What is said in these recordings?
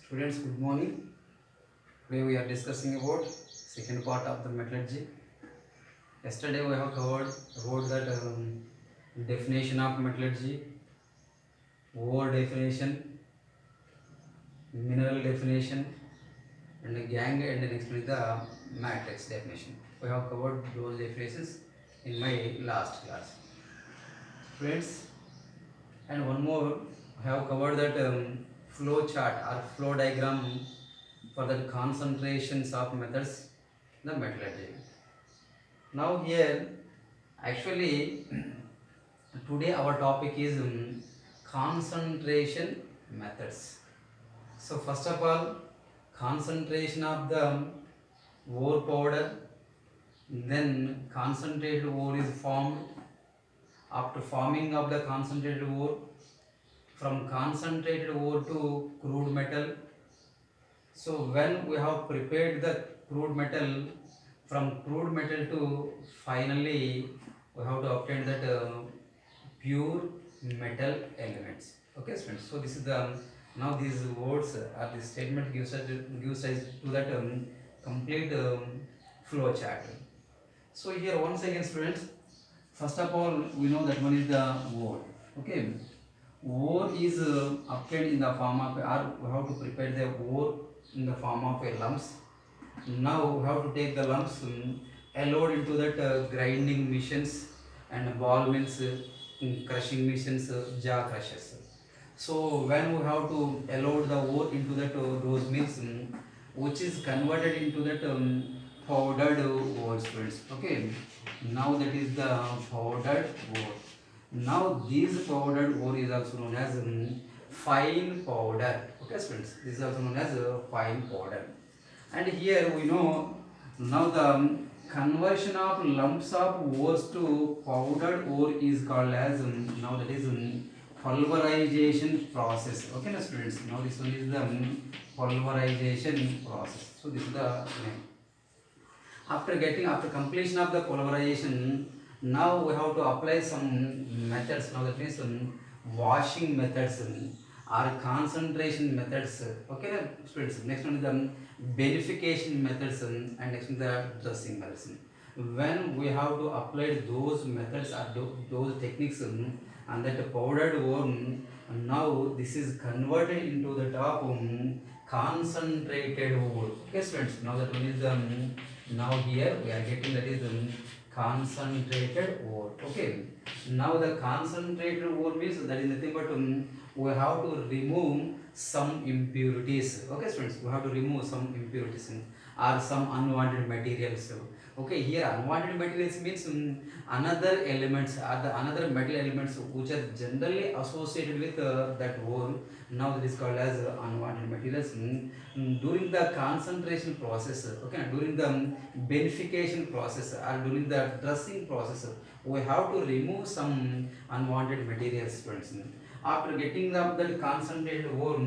Students, good morning. Today we are discussing about second part of the metallurgy. Yesterday we have covered about that definition of metallurgy, ore definition, mineral definition, and the gang, and the next is the matrix definition. We have covered those definitions in my last class. Friends, and one more, I have covered that flow chart or flow diagram for the concentrations of methods in the metallurgy. Now here, actually, today our topic is concentration methods. So first of all, concentration of the ore powder, then concentrated ore is formed. After forming of the concentrated ore, from concentrated ore to crude metal. So when we have prepared the crude metal, from crude metal to finally we have to obtain that pure metal elements. Okay, friends. So this is the now these words or this statement gives us to that complete flow chart. So here once again, students, first of all we know that one is the ore. Okay, ore is obtained in the form of, or we have to prepare the ore in the form of a lumps. Now we have to take the lumps, allowed into that grinding machines and ball mills, crushing machines, jaw crushers. So when we have to allow the ore into that those mills, which is converted into that powdered ore, students. Okay, now that is the powdered ore. Now this powdered ore is also known as fine powder. Okay, students, this is also known as fine powder. And here we know now the conversion of lumps of ores to powdered ore is called as now that is pulverization process. Okay, now students, now this one is the pulverization process. So this is the name. After completion of the pulverization, now we have to apply some methods. Now that means washing methods or concentration methods. Okay, students. Next one is the beneficiation methods and next one is the dressing methods. When we have to apply those methods or those techniques and that powdered ore, now this is converted into the top concentrated ore. Okay, students. Now that one is the now here we are getting that is concentrated ore. Okay, now the concentrated ore means that is nothing but we have to remove some impurities. Okay, students, we have to remove some impurities or some unwanted materials. Okay, here unwanted materials means another elements or the another metal elements which are generally associated with that ore. Now that is called as unwanted materials. During the concentration process, okay, during the beneficiation process or during the dressing process, we have to remove some unwanted materials, friends. After getting that concentrated ore,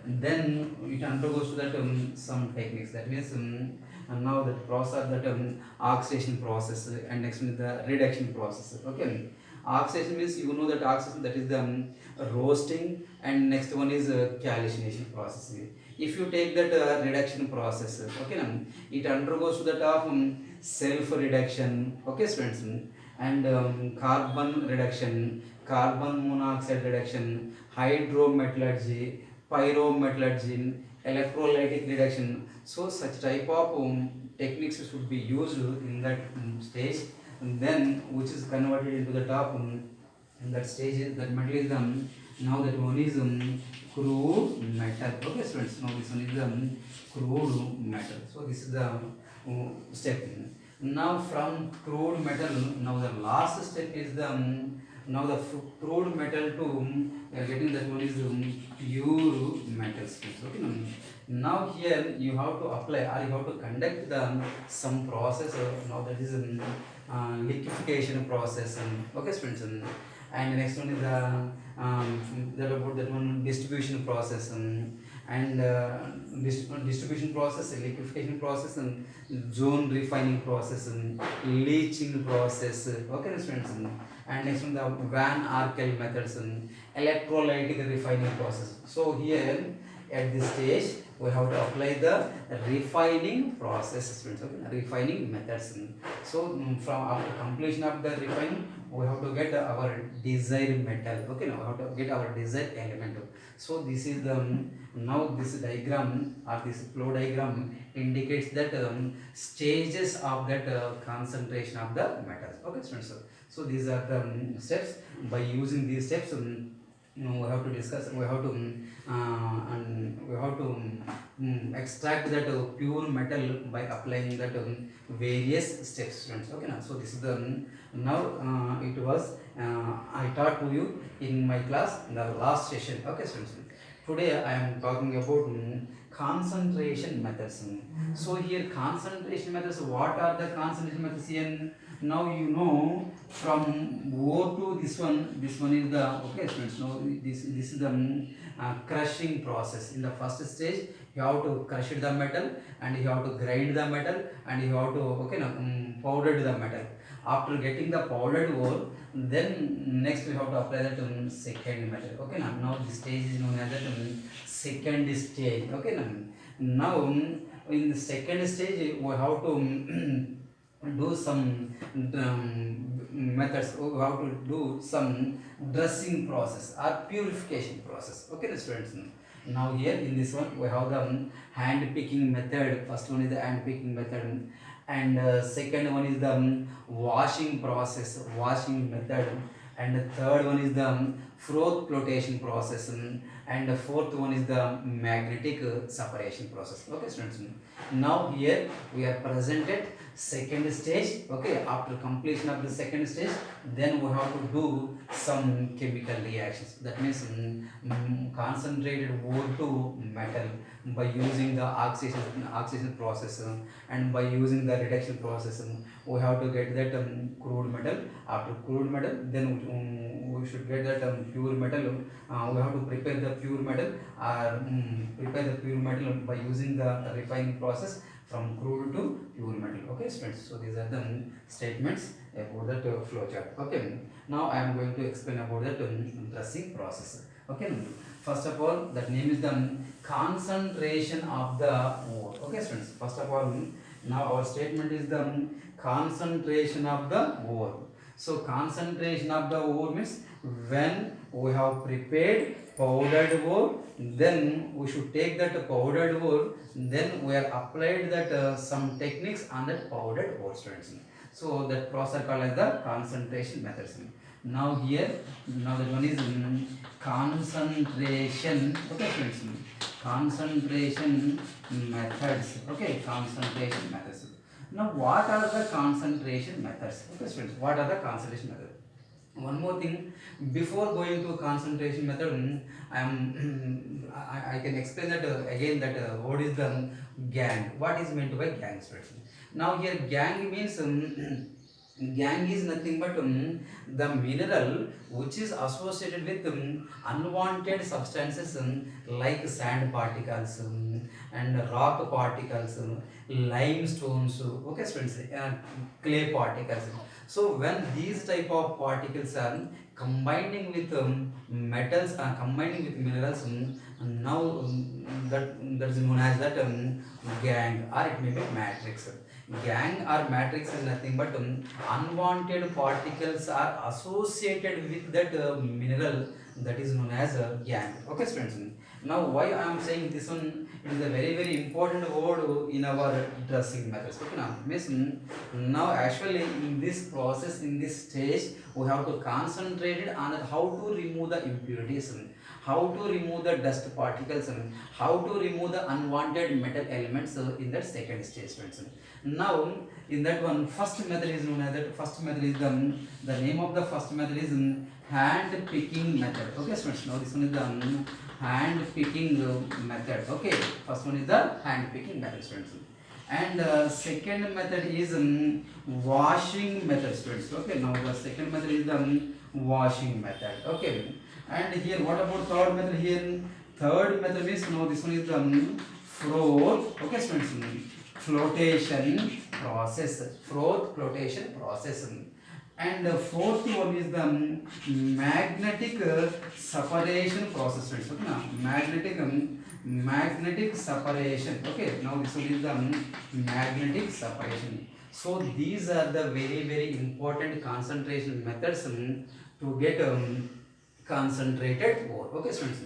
then it undergoes to that some techniques. That means and now that process, that oxidation process, and next one is the reduction process. Okay, oxidation means you know that oxidation, that is the roasting, and next one is calcination process. If you take that reduction process, okay, it undergoes to that of self reduction. Okay, students, and carbon reduction, carbon monoxide reduction, hydrometallurgy, pyrometallurgy, electrolytic reduction. So such type of techniques should be used in that stage, and then which is converted into the top in that stage, that metal is now that one is crude metal. Okay, students, now this one is crude metal. So this is the step. Now from crude metal, now the last step is the now the crude metal to getting that one is pure metal space. Okay, now here you have to apply or you have to conduct the some process. Now that is liquefaction process. Okay, students, and next one is that about that one distribution process. And distribution process, liquefaction process, and zone refining process, and leaching process. Okay, students, and next one the Van Arkel methods and electrolytic refining process. So here at this stage we have to apply the refining process, students. Okay, refining methods. So from after completion of the refining, we have to get our desired metal. Okay, now we have to get our desired element. So this is the now this diagram or this flow diagram indicates that stages of that concentration of the metals. Okay, students. So these are the steps. By using these steps, we have to discuss. We have to and we have to extract that pure metal by applying that various steps, students. Okay, now so this is the now it was I taught to you in my class in the last session. Okay, students. Today I am talking about concentration methods. So here concentration methods. What are the concentration methods here? Now you know from O to this one. This one is the okay, students. Now this is the crushing process. In the first stage, you have to crush the metal and you have to grind the metal and you have to okay now powder the metal. After getting the powdered ore, then next we have to apply that second metal. Okay, now this stage is known as that second stage. Okay, now in the second stage we have to do some methods. We have to do some dressing process or purification process. Okay, students. Now here in this one we have the hand picking method. First one is the hand picking method, and second one is the washing process, washing method, and the third one is the froth flotation process, and the fourth one is the magnetic separation process. Okay, students. Now here we are presented second stage. Okay, after completion of the second stage, then we have to do some chemical reactions. That means concentrated ore to metal by using the oxidation process, and by using the reduction process, we have to get that crude metal. After crude metal, then we should get that pure metal. We have to prepare the pure metal or prepare the pure metal by using the refining process from crude to pure metal. Okay, students. So these are the statements about that flow chart. Okay, now I am going to explain about that dressing process. Okay, first of all, that name is the concentration of the ore. Okay, students. First of all, now our statement is the concentration of the ore. So concentration of the ore means when we have prepared powdered ore, then we should take that powdered ore, then we are applied that some techniques on that powdered ore, students. So that process called as the concentration methods. Now here, now that one is concentration. Okay, friends. Concentration methods. Okay, concentration methods. Now what are the concentration methods? Okay, students. What are the concentration methods? One more thing, before going to concentration method, I can explain that again that what is the gang? What is meant by gang, students? Now here gang means gang is nothing but the mineral which is associated with unwanted substances like sand particles and rock particles, limestones. Okay, students, clay particles. So when these type of particles are combining with metals and combining with minerals, now that is known as that gang, or it may be matrix. Gang or matrix is nothing but unwanted particles are associated with that mineral, that is known as gang. Okay, students. Now why I am saying this one? It is a very important word in our dressing methods. Okay, now means now actually in this process, in this stage, we have to concentrate on how to remove the impurities, how to remove the dust particles, how to remove the unwanted metal elements in that second stage, friends. Now in that one, first method is known as that. First method is the name of the first method is hand picking method. Okay, friends. Now this one is the hand picking method. Okay, first one is the hand picking method, students. And second method is washing method, students. Okay, now the second method is the washing method. Okay, and here what about third method? Here third method means now this one is the froth. Okay, students, flotation process, froth flotation process. And the fourth one is the magnetic separation process. Okay, now magnetic separation. Okay, now this one is the magnetic separation. So these are the very important concentration methods to get concentrated ore. Okay, students.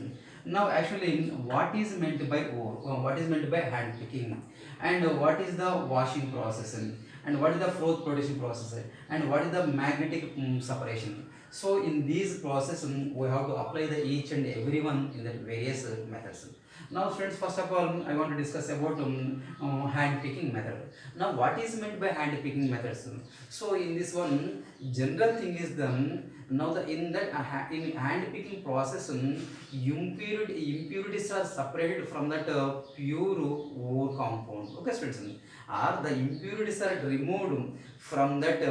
Now actually what is meant by ore? What is meant by hand picking? And what is the washing process? And what is the froth production process? And what is the magnetic separation? So in these process we have to apply the each and every one in the various methods. Now students, first of all I want to discuss about hand picking method. Now what is meant by hand picking methods? So in this one, general thing is the now the in that in hand picking process impurities are separated from that pure ore compound. Okay students, or the impurities are removed from that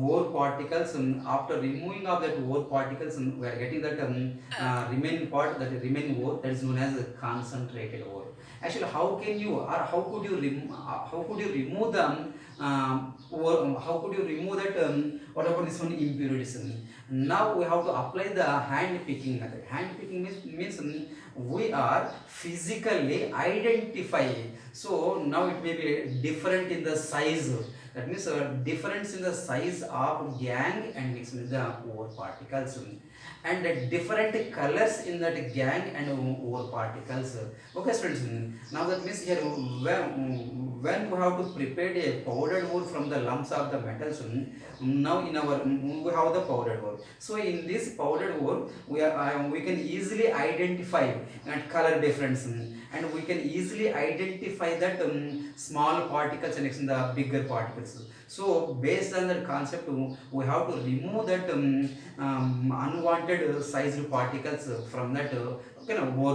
ore particles. After removing of that ore particles, we are getting that remaining part, that remaining ore, that is known as concentrated ore. Actually, how can you, or how could you remove the ore, how could you remove that what about this one impurities? Now we have to apply the hand picking method. Hand picking means we are physically identify. So now it may be different in the size. That means difference in the size of gangue and mixed with the ore particles, and different colors in that gangue and ore particles. Okay students, now that means here when we have to prepare a powdered ore from the lumps of the metals, now in our we have the powdered ore. So in this powdered ore we can easily identify color difference, and we can easily identify that small particles and next the bigger particles. So based on that concept, we have to remove that unwanted sized particles from that ore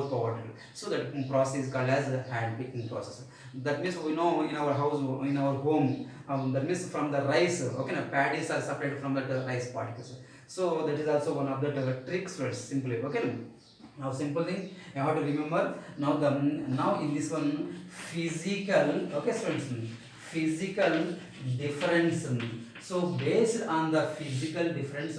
powder. So that process is called as hand picking process. That means we know in our house, in our home, that means from the rice, paddies are separated from that rice particles. So that is also one of the tricks, simply. Okay. Now simple thing you have to remember. Now now in this one physical, okay students, physical difference. So based on the physical difference,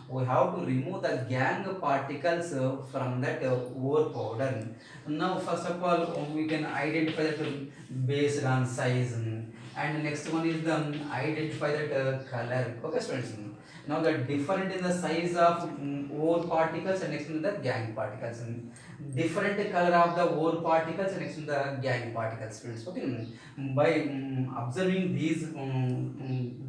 we have to remove the gangue particles from that ore powder. Now first of all we can identify that based on size, and next one is the identify that color. Okay students. Now the different in the size of ore particles and next to the gangue particles. Different color of the ore particles and next to the gangue particles. Students, okay. By observing these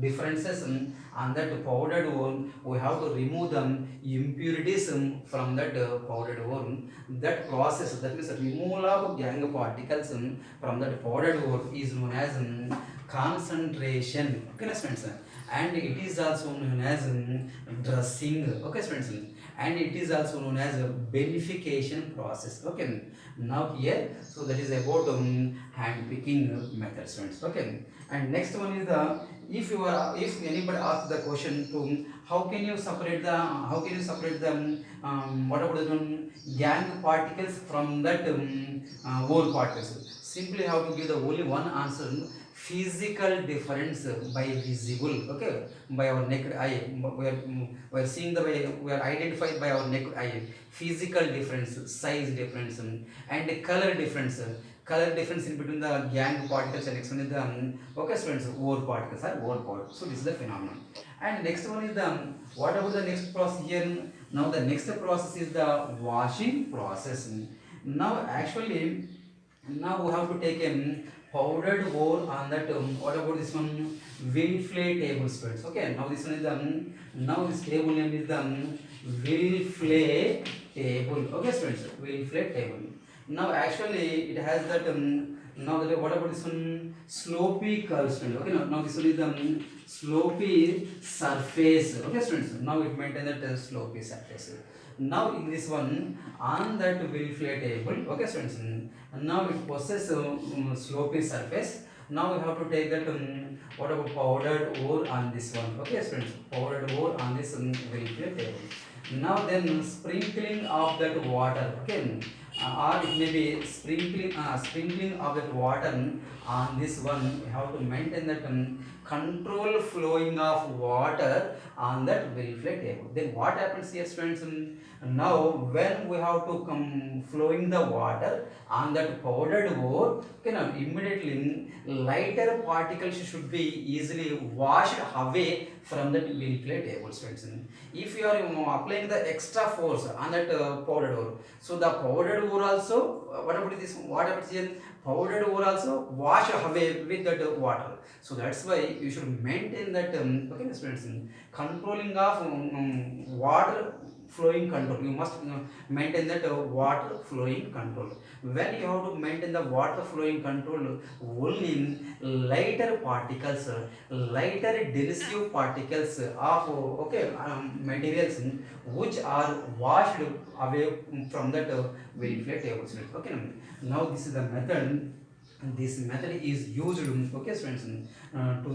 differences on that powdered ore, we have to remove the impurities from that powdered ore. That process, that means removal of gangue particles from that powdered ore, is known as concentration. Okay, students. And it is also known as dressing. Okay students, and it is also known as a beneficiation process. Okay, now here, so that is about hand picking method, students. Okay, and next one is the, if anybody asks the question to how can you separate the what about the gangue particles from that ore particles, simply have to give the only one answer: physical difference by visible. Okay, by our naked eye, we are seeing the way, we are identified by our naked eye. Physical difference, size difference, and color difference. Color difference in between the gangue particles and next one is the okay students, ore particles are ore particles. So this is the phenomenon. And next one is the, what about the next process here? Now the next process is the washing process. Now actually, now we have to take a powdered ore on that what about this one, Wilfley table spreads. Okay, now this one is the, now this table name is the Wilfley table. Okay students, Wilfley table. Now actually it has that now that, what about this one, slopy curve students. Okay, now this one is the slopy surface. Okay students, now it maintains that slopy surface. Now in this one, on that Wilfley table, okay students, now it possesses slopy surface. Now we have to take that what about powdered ore on this one. Okay students, powdered ore on this Wilfley table. Now then sprinkling of that water. Okay, or it may be sprinkling of that water on this one. We have to maintain that control flowing of water on that Wilflet table. Then what happens here, students? Now when we have to come flowing the water on that powdered ore, okay, now immediately lighter particles should be easily washed away from that Wilflet table, students. If you are applying the extra force on that powdered ore, so the powdered ore also, what about this? What happens here? Powdered ore also wash away with that water. So that's why you should maintain that okay, students, controlling of water flowing control. You must maintain that water flowing control. When you have to maintain the water flowing control, only lighter particles, lighter adhesive particles of okay materials which are washed away from that Wilflet table. Okay, now this is the method. This method is used, okay, students, to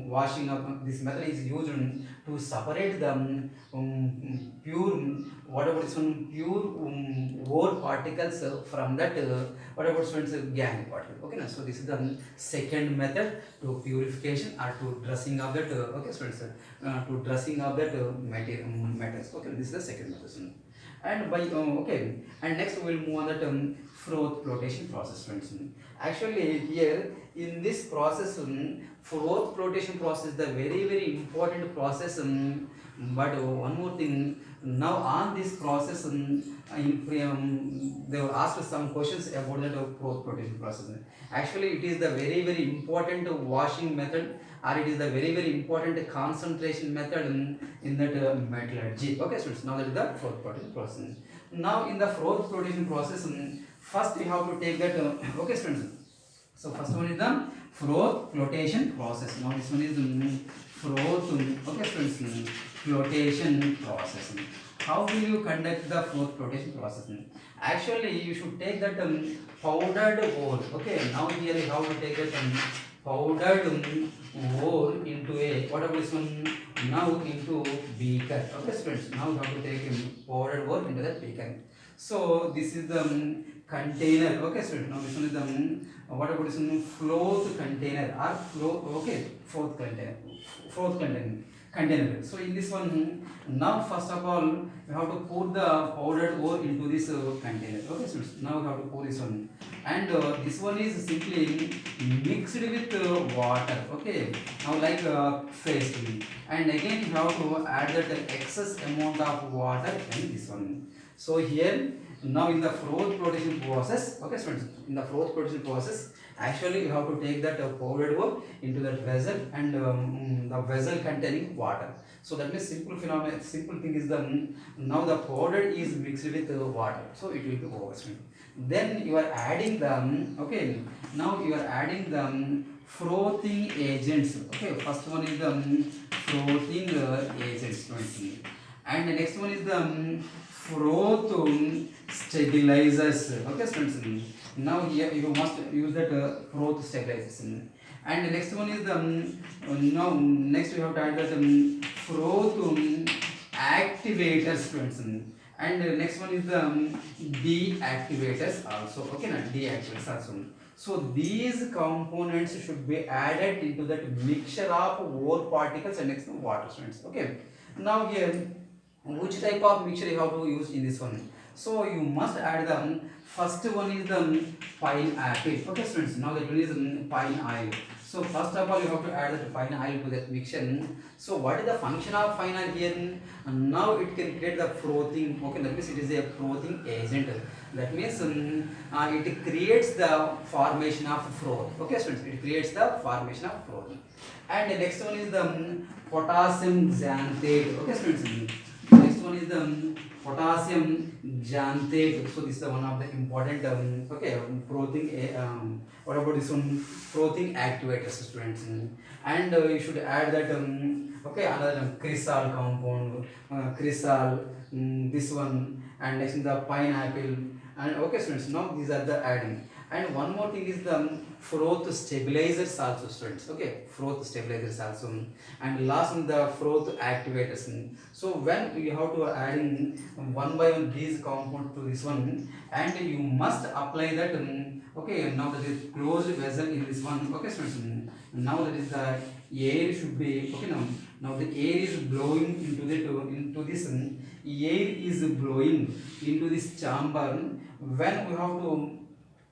washing up. This method is used to separate the pure whatever is pure ore particles from that whatever students gangue particle. Okay, now so this is the second method to purification or to dressing of that okay, students, to dressing of that metals. Okay, this is the second method. And by okay, and next we will move on that froth flotation process, friends. Actually here in this process, froth flotation process is the very important process. But one more thing, now on this process, they will ask some questions about that froth flotation process. Actually, it is the very important washing method, or it is the very important concentration method in that metallurgy. Okay, so now that is the froth flotation process. Now in the froth flotation process, first we have to take that okay, students. So first one is the froth flotation process. Now this one is froth okay, students, flotation process. How will you conduct the froth flotation process? Actually, you should take that powdered ore. Okay, now here you have to take that powdered ore into a whatever this one now into beaker. Okay, students. Now you have to take powdered ore into that beaker. So this is the container. Okay, students. Now this one is the whatever this one froth container or flow. Okay, froth container. So in this one, now first of all, we have to pour the powdered ore into this container. Okay, so now we have to pour this one, and this one is simply mixed with water. Okay, now like phase, and again you have to add that excess amount of water in this one. So here now in the froth flotation process, okay, students, in the froth flotation process, actually you have to take that powdered ore into that vessel, and the vessel containing water. So that means simple thing is the now the powder is mixed with water, so it will be overswing. Then you are adding the okay, now you are adding the frothing agents. Okay, first one is the frothing agents, and the next one is the froth stabilizers. Okay, students. Now here you must use that froth stabilizers. And the next one is the now next we have to add that froth activators, students. And the next one is the deactivators also. Okay, now deactivators also. So these components should be added into that mixture of ore particles and next water, students. Okay. Now here, which type of mixture you have to use in this one? So you must add the first one is the pineapple. Okay, students. Now that one is pine oil. So first of all, you have to add the pine oil to that mixture. So what is the function of pine oil here? Now it can create the frothing. Okay, that means it is a frothing agent. That means it creates the formation of froth. Okay, students. It creates the formation of froth. And the next one is the potassium xanthate. Okay, students. Next one is the potassium xanthate. So this is the one of the important okay, frothing what about this one, frothing activators, students. And you should add that okay, another chrysal compound, chrysal, this one, and next is the pineapple. And okay, students, now these are the adding. And one more thing is the froth stabilizers also, students. Okay, froth stabilizers also. And last one, the froth activators. So when you have to add in one by one these compounds to this one, and you must apply that okay, now that is closed vessel in this one. Okay, students. Now that is the air should be okay. Now the air is blowing into this air is blowing into this chamber. When we have to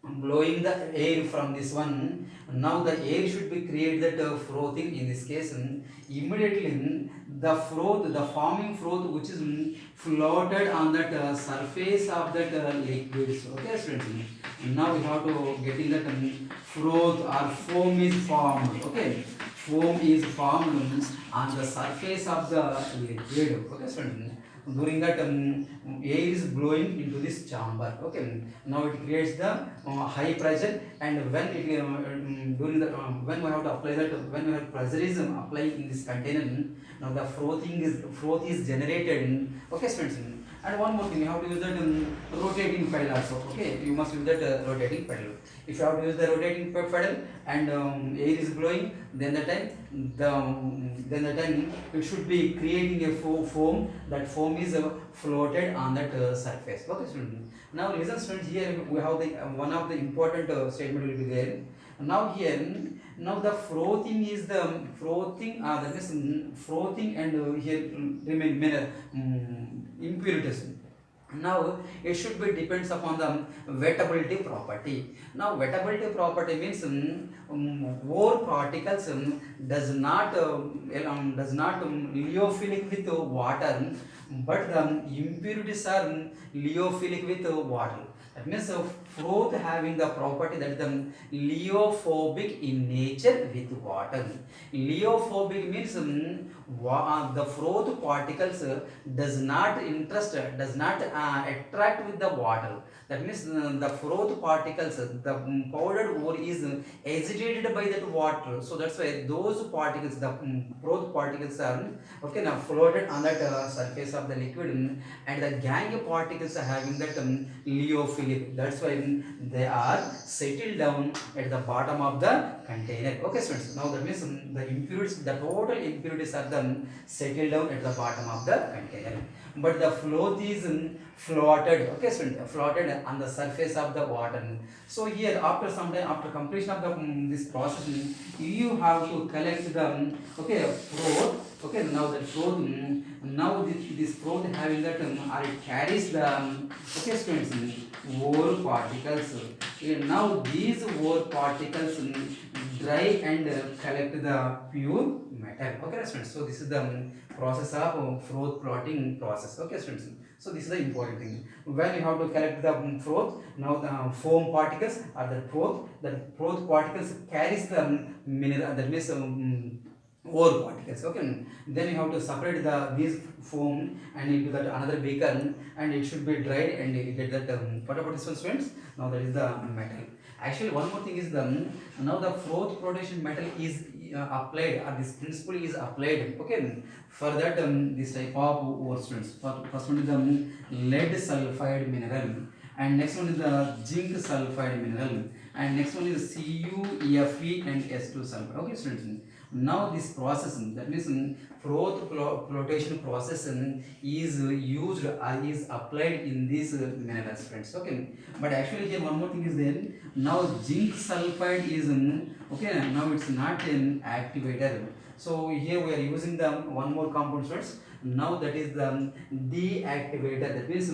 blowing the air from this one, now the air should be create that frothing. In this case, immediately the froth, the forming froth which is floated on that surface of that liquids. Okay students, now we have to get in that froth or foam is formed. Okay, foam is formed on the surface of the liquid. Okay students, during that air is blowing into this chamber. Okay, now it creates the high pressure, and when it during the when we have to apply that, when we have pressure is applied in this container, now the froth is generated. Okay students, and one more thing, you have to use that rotating pedal also. Okay, you must use that rotating pedal. If you have to use the rotating pedal and air is blowing, then the time it should be creating a foam. That foam is floated on that surface. Okay students, now listen students, here we have the one of the important statement will be there. Now here, now the frothing is the frothing, that is frothing, and here remain impurities. Now it should be depends upon the wettability property. Now wettability property means ore particles does not lyophilic with water, but the impurities are lyophilic with water. That means froth having the property that is the lyeophobic in nature with water. Lyeophobic means the froth particles does not attract with the water. That means the froth particles, the powdered ore is agitated by that water. So that's why those particles, the froth particles are okay now floated on that surface of the liquid, and the gangue particles are having that lyophilic. That's why they are settled down at the bottom of the container. Okay students, now that means the impurities, the total impurities are settled down at the bottom of the container, but the froth is floated. Okay students, floated on the surface of the water. So here after some time, after completion of the this process, you have to collect the okay froth. Okay, now that froth, now this froth having that or it carries the okay students ore particles. Now these ore particles dry and collect the pure metal. Okay students, so this is the process of froth plotting process. Okay students, so this is the important thing. When you have to collect the froth, now the foam particles are the froth particles carries the mineral, that means ore particles. Okay, then you have to separate these foam and into that another beaker, and it should be dried, and you get that what about this one students? Now that is the metal. Actually one more thing is now the froth flotation metal is applied, or this principle is applied. Okay, for that this type of ore students. First one is the lead sulfide mineral, and next one is the zinc sulfide mineral, and next one is CuFe and S2 sulfide. Okay students, now this process, that means froth flotation process is used or is applied in these minerals friends. Okay, but actually here one more thing is there. Now zinc sulfide is okay, now it's not an activator. So here we are using the one more compound friends. Now that is the deactivator. That means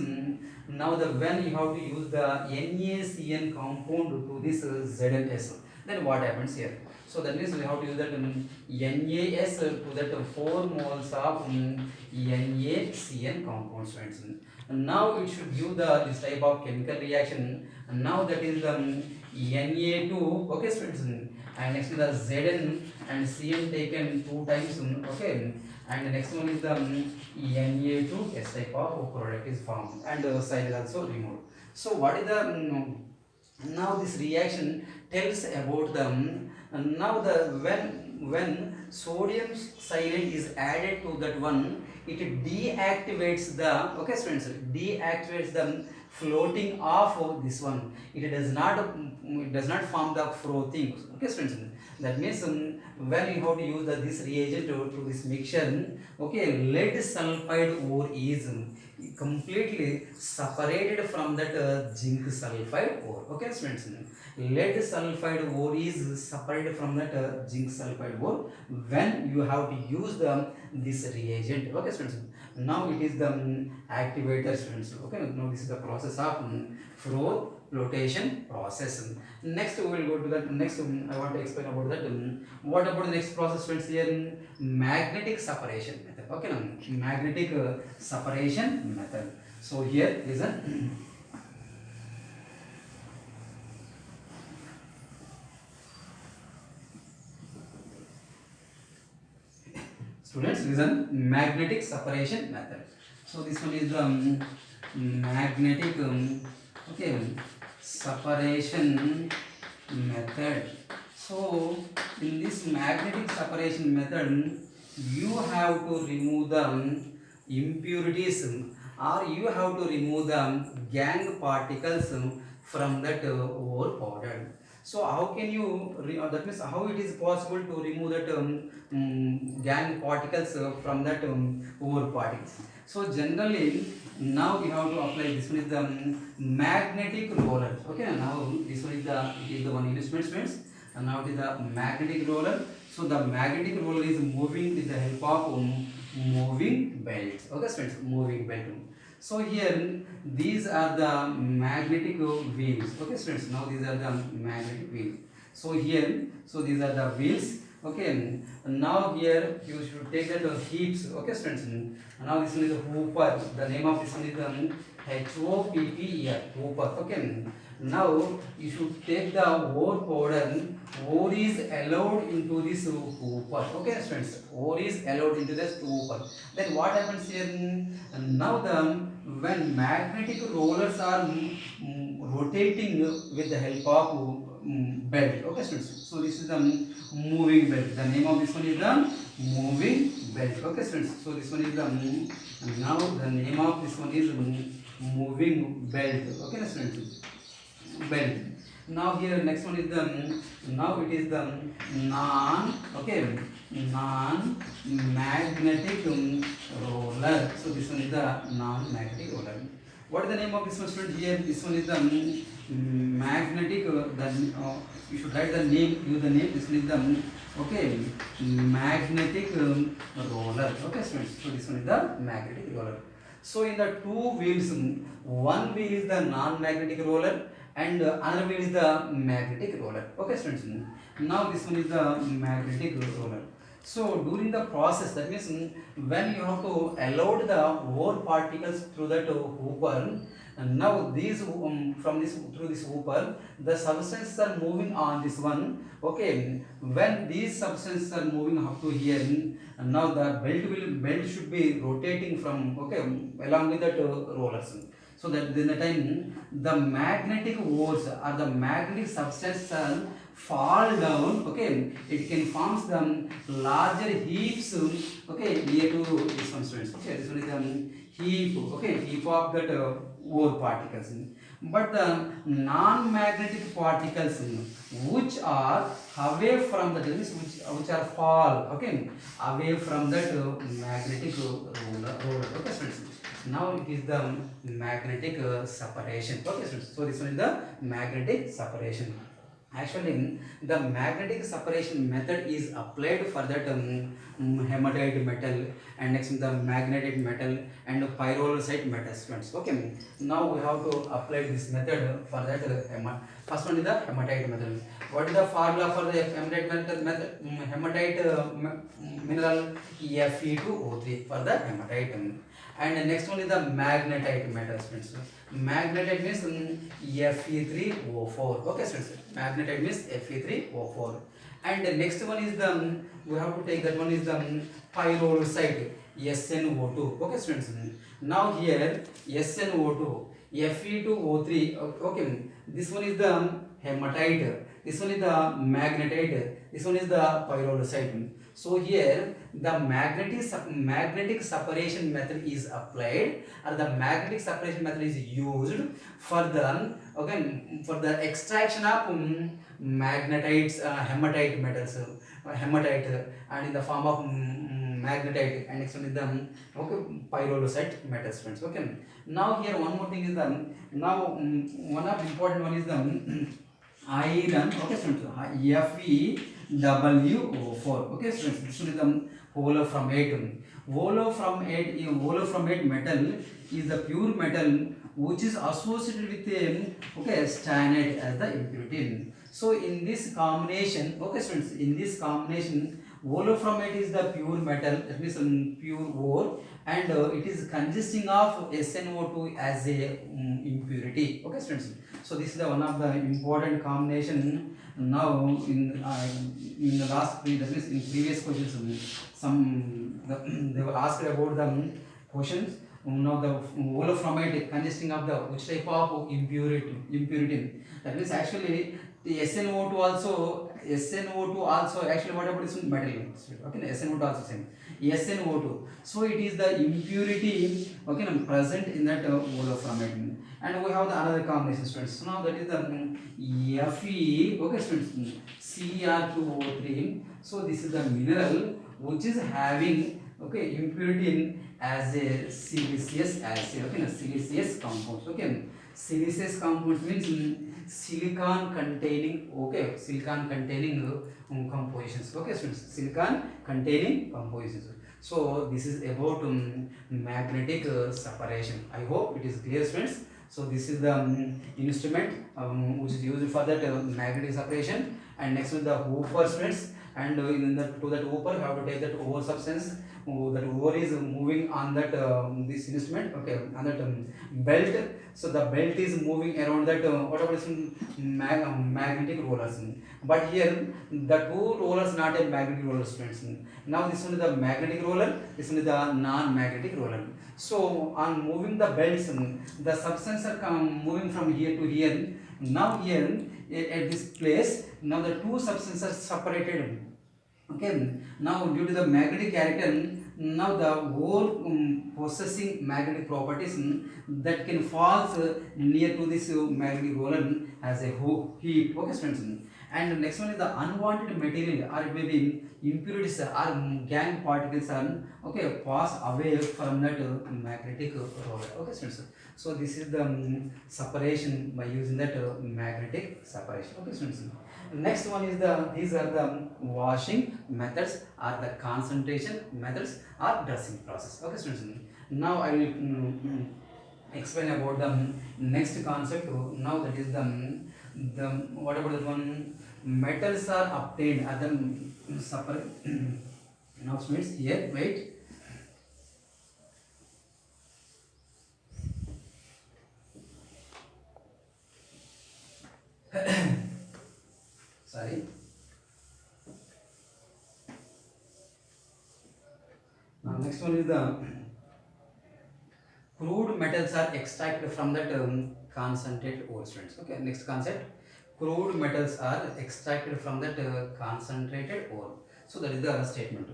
now the when you have to use the NaCN compound to this ZnS, then what happens here? So that means we have to use that NaS to that 4 moles of NaCN compounds friends. Now it should give this type of chemical reaction. Now that is the Na2. Okay friends, and next is the Zn and Cn taken 2 times. Okay, and the next one is the Na2 S type of product is formed, and sign is also removed. So what is the now this reaction tells about the now the when sodium cyanide is added to that one, it deactivates the okay students, deactivates the floating of this one. It does not form the frothing. Okay students, That means when you have to use this reagent to this mixture, okay, lead sulfide ore is completely separated from that zinc sulfide ore. Okay, students, lead sulfide ore is separated from that zinc sulfide ore when you have to use this reagent. Okay, students. Now it is the activator, students. Okay, now this is the process of flotation process. Next we will go to that. Next I want to explain about that. What about the next process, friends? Here magnetic separation method. Okay, now magnetic separation method. So here is a students, listen, magnetic separation method. So this one is the magnetic okay, separation method. So in this magnetic separation method, you have to remove the impurities or you have to remove the gang particles from that ore powder. So how can you that means how it is possible to remove that gang particles from that ore particles? So generally now you have to apply this one is the magnetic roller. Okay, now this one is the one instrument, and now it is the magnetic roller. So the magnetic roller is moving with the help of moving belt. Okay, friends, moving belt. So here these are the magnetic wheels. Okay, students. Now these are the magnetic wheels. So here, so these are the wheels. Okay. Now here you should take that heaps. Okay, students. Now this one is the hooper. The name of this one is the HOPPER. Hooper. Okay. Now you should take the ore powder. Ore is allowed into this hooper. Okay, students. Ore is allowed into this hooper. Then what happens here? Now when magnetic rollers are rotating with the help of belt. Okay, students. So this is the moving belt. The name of this one is the moving belt. Okay, students. So this one is the now the name of this one is moving belt. Okay, students. Belt. Now here next one is the now it is the non magnetic roller. So this one is the non magnetic roller. What is the name of this one, student? Here this one is the magnetic you should write the name, use the name. This one is the okay magnetic roller. Okay, students. So this one is the magnetic roller. So in the two wheels, one wheel is the non-magnetic roller and another wheel is the magnetic roller. Okay, students. Now this one is the magnetic roller. So during the process, that means when you have to allow the ore particles through that hooper, and now these from this through this hooper, the substances are moving on this one. Okay, when these substances are moving up to here, and now the belt should be rotating from okay along with that rollers. So that in the time the magnetic ores or the magnetic substances fall down. Okay, it can form some larger heaps. Okay, near to this one, students. Okay, this one is the heap. Okay, heap of that ore particles. But the non-magnetic particles which are away from the which are fall. Okay, away from that magnetic roller. Okay, students. Now it is the magnetic separation. Okay, students. So this one is the magnetic separation. Actually, the magnetic separation method is applied for that hematite metal and next the magnetic metal and pyrolusite metal, students. Okay, now we have to apply this method for that first one is the hematite metal. What is the formula for the hematite method? Hematite mineral Fe2O3 for the hematite. And the next one is the magnetite metal, students. Magnetite means Fe3O4. Okay, students. Magnetite means Fe3O4. And the next one is the we have to take that one is the pyrolusite SnO2. Okay, students. Now here SnO2 Fe2O3. Okay, this one is the hematite. This one is the magnetite. This one is the pyrolusite. So here the magnetic separation method is applied, or the magnetic separation method is used for the, okay, for the extraction of magnetites, hematite metals, hematite, and in the form of magnetite, and next one is the okay, pyrolusite metals, friends. Okay. Now here one more thing is the, now one of the important one is the iron. Okay, students, FeWO4. Okay, students, this is the wolframate. Wolframate metal is the pure metal which is associated with a, okay, stannate as the impurity. So in this combination, okay, students, in this combination, wolframate is the pure metal, that means pure ore, and it is consisting of SnO2 as a impurity. Okay, students. So this is the one of the important combination. Now in the last that means in previous questions, they were asked about the questions. Now the wolframate consisting of the which type of impurity. That means actually the SnO2 also actually what about this metal? Okay, SnO2 also same. SnO2. So it is the impurity, okay, present in that wolframate. And we have the another combination, students. So now that is the Fe, okay, students, Cr2O3. So this is the mineral which is having, okay, impurity in as a siliceous acid, okay, siliceous compounds, okay. Siliceous compounds means silicon containing, okay, silicon containing compositions, okay, students, silicon containing compositions. So this is about magnetic separation. I hope it is clear, students. So this is the instrument which is used for that magnetic separation. And next is the hooper, students. And in that, to that hooper, you have to take that ore substance. That ore is moving on that this instrument, okay, on that belt. So the belt is moving around that whatever is magnetic rollers. But here the two rollers not a magnetic roller, students. Now this one is the magnetic roller, this one is the non-magnetic roller. So on moving the belts, the substance are moving from here to here. Now here at this place, now the two substances are separated. Okay. Now due to the magnetic character, now the whole possessing magnetic properties that can fall near to this magnetic roller as a heap. Okay, students. And next one is the unwanted material, or it may be impurities or gang particles are, okay, pass away from that magnetic roller. Okay, students. So this is the separation by using that magnetic separation. Okay, students. Next one is the, these are the washing methods, or the concentration methods, or dressing process. Okay, students. Now I will explain about the next concept. Now that is the what about that one? Metals are obtained at the separate. Now students, here wait. Sorry. Now next one is the crude metals are extracted from that concentrated ore, students. Okay, next concept. Crude metals are extracted from that concentrated ore. So that is the statement.